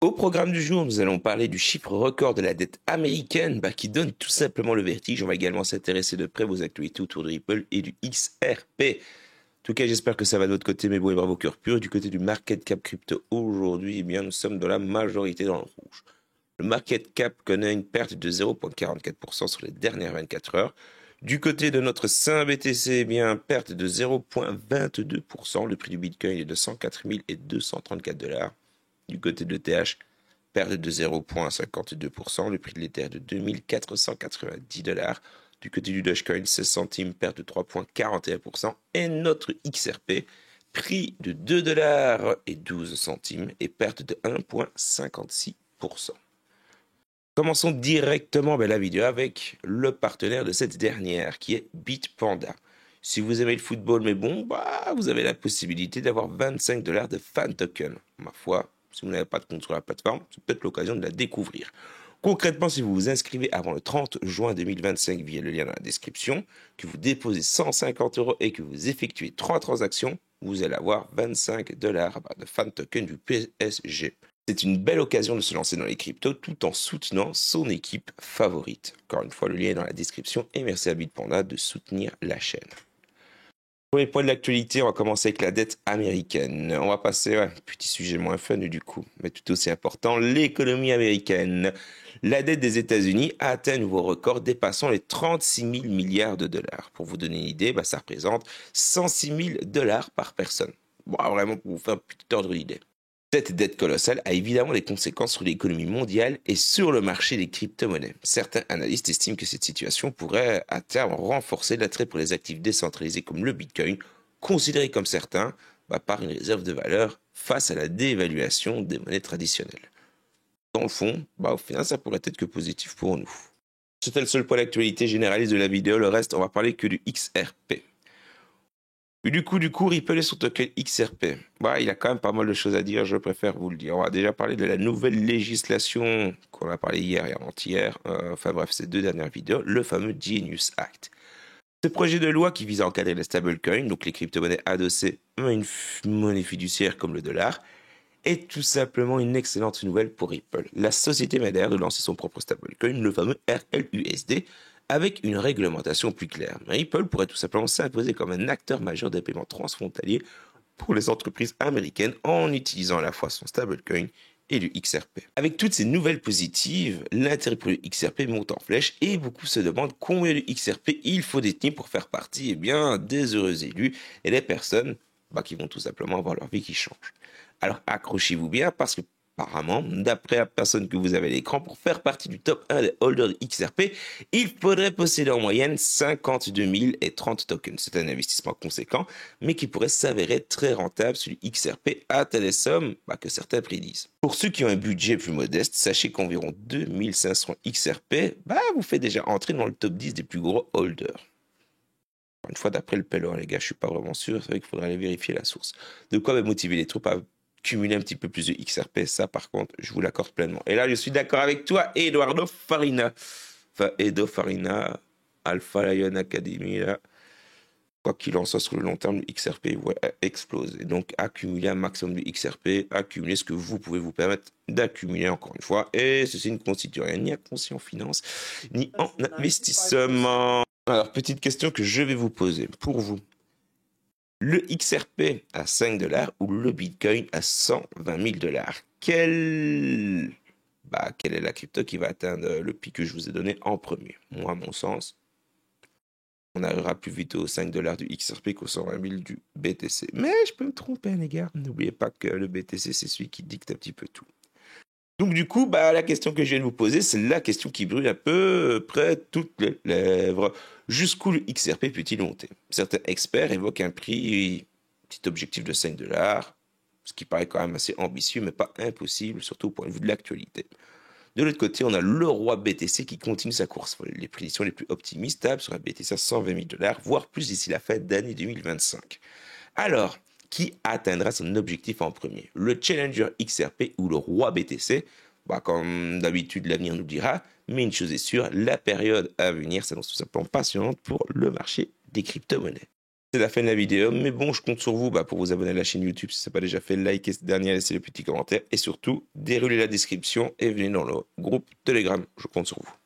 Au programme du jour, nous allons parler du chiffre record de la dette américaine qui donne tout simplement le vertige. On va également s'intéresser de près aux actualités autour de Ripple et du XRP. En tout cas, j'espère que ça va de votre côté, mes beaux et bravos cœur pur. Du côté du market cap crypto aujourd'hui, nous sommes dans la majorité dans le rouge. Le market cap connaît une perte de 0,44% sur les dernières 24 heures. Du côté de notre Saint BTC, perte de 0,22%. Le prix du Bitcoin est de 104 234 $. Du côté de l'ETH, perte de 0,52%. Le prix de l'Ether de 2490 $. Du côté du Dogecoin, 16 centimes, perte de 3,41%. Et notre XRP, prix de 2,12 $ et perte de 1,56%. Commençons directement la vidéo avec le partenaire de cette dernière qui est Bitpanda. Si vous aimez le football, mais bon, vous avez la possibilité d'avoir 25 $ de fan token. Ma foi, si vous n'avez pas de compte sur la plateforme, c'est peut-être l'occasion de la découvrir. Concrètement, si vous vous inscrivez avant le 30 juin 2025 via le lien dans la description, que vous déposez 150 € et que vous effectuez 3 transactions, vous allez avoir 25 $ de fan token du PSG. C'est une belle occasion de se lancer dans les cryptos tout en soutenant son équipe favorite. Encore une fois, le lien est dans la description et merci à Bitpanda de soutenir la chaîne. Premier point de l'actualité, on va commencer avec la dette américaine. On va passer à un petit sujet moins fun du coup, mais tout aussi important, l'économie américaine. La dette des États-Unis a atteint un nouveau record dépassant les 36 000 milliards de dollars. Pour vous donner une idée, ça représente 106 000 $ par personne. Vraiment pour vous faire un petit ordre d'idée. Cette dette colossale a évidemment des conséquences sur l'économie mondiale et sur le marché des crypto-monnaies. Certains analystes estiment que cette situation pourrait à terme renforcer l'attrait pour les actifs décentralisés comme le Bitcoin, considéré comme certains par une réserve de valeur face à la dévaluation des monnaies traditionnelles. Dans le fond, au final, ça pourrait être que positif pour nous. C'était le seul point d'actualité généraliste de la vidéo, le reste, on va parler que du XRP. Du coup, Ripple et son token XRP. Il a quand même pas mal de choses à dire, je préfère vous le dire. On va déjà parler de la nouvelle législation qu'on a parlé hier et avant-hier. Ces 2 dernières vidéos, le fameux Genius Act. Ce projet de loi qui vise à encadrer les stablecoins, donc les crypto-monnaies adossées à une monnaie fiduciaire comme le dollar, est tout simplement une excellente nouvelle pour Ripple. La société vient d'ailleurs de lancer son propre stablecoin, le fameux RLUSD, avec une réglementation plus claire. Ripple pourrait tout simplement s'imposer comme un acteur majeur des paiements transfrontaliers pour les entreprises américaines en utilisant à la fois son stablecoin et le XRP. Avec toutes ces nouvelles positives, l'intérêt pour le XRP monte en flèche et beaucoup se demandent combien de XRP il faut détenir pour faire partie des heureux élus et des personnes qui vont tout simplement avoir leur vie qui change. Alors accrochez-vous bien parce que apparemment, d'après la personne que vous avez à l'écran, pour faire partie du top 1 des holders de XRP, il faudrait posséder en moyenne 52 030 tokens. C'est un investissement conséquent, mais qui pourrait s'avérer très rentable sur le XRP à telle somme que certains prédisent. Pour ceux qui ont un budget plus modeste, sachez qu'environ 2500 XRP vous fait déjà entrer dans le top 10 des plus gros holders. Une fois d'après le pèlerin, les gars, je suis pas vraiment sûr, c'est vrai qu'il faudrait aller vérifier la source. De quoi motiver les troupes à cumuler un petit peu plus de XRP, ça par contre, je vous l'accorde pleinement. Et là, je suis d'accord avec toi, Eduardo Farina. Edo Farina, Alpha Lion Academy, là. Quoi qu'il en soit, sur le long terme, le XRP va exploser. Donc, accumuler un maximum de XRP, accumuler ce que vous pouvez vous permettre d'accumuler encore une fois. Et ceci ne constitue rien ni à conseil en finance, ni en investissement. Alors, petite question que je vais vous poser pour vous. Le XRP à 5 $ ou le Bitcoin à 120 000 $. Quelle est la crypto qui va atteindre le pic que je vous ai donné en premier? Moi, à mon sens, on arrivera plus vite aux 5 $ du XRP qu'aux 120 000 du BTC. Mais je peux me tromper, les gars. N'oubliez pas que le BTC, c'est celui qui dicte un petit peu tout. Donc du coup, la question que je viens de vous poser, c'est la question qui brûle à peu près toutes les lèvres. Jusqu'où le XRP peut-il monter? Certains experts évoquent un prix, petit objectif de 5 $, ce qui paraît quand même assez ambitieux, mais pas impossible, surtout au point de vue de l'actualité. De l'autre côté, on a le roi BTC qui continue sa course. Les prédictions les plus optimistes tablent sur un BTC à 120 000 $, voire plus d'ici la fin d'année 2025. Alors, qui atteindra son objectif en premier? Le challenger XRP ou le roi BTC? Comme d'habitude, l'avenir nous dira, mais une chose est sûre, la période à venir s'annonce tout simplement passionnante pour le marché des crypto-monnaies. C'est la fin de la vidéo, mais bon, je compte sur vous pour vous abonner à la chaîne YouTube si ce n'est pas déjà fait, likez ce dernier, laissez le petit commentaire et surtout, déroulez la description et venez dans le groupe Telegram. Je compte sur vous.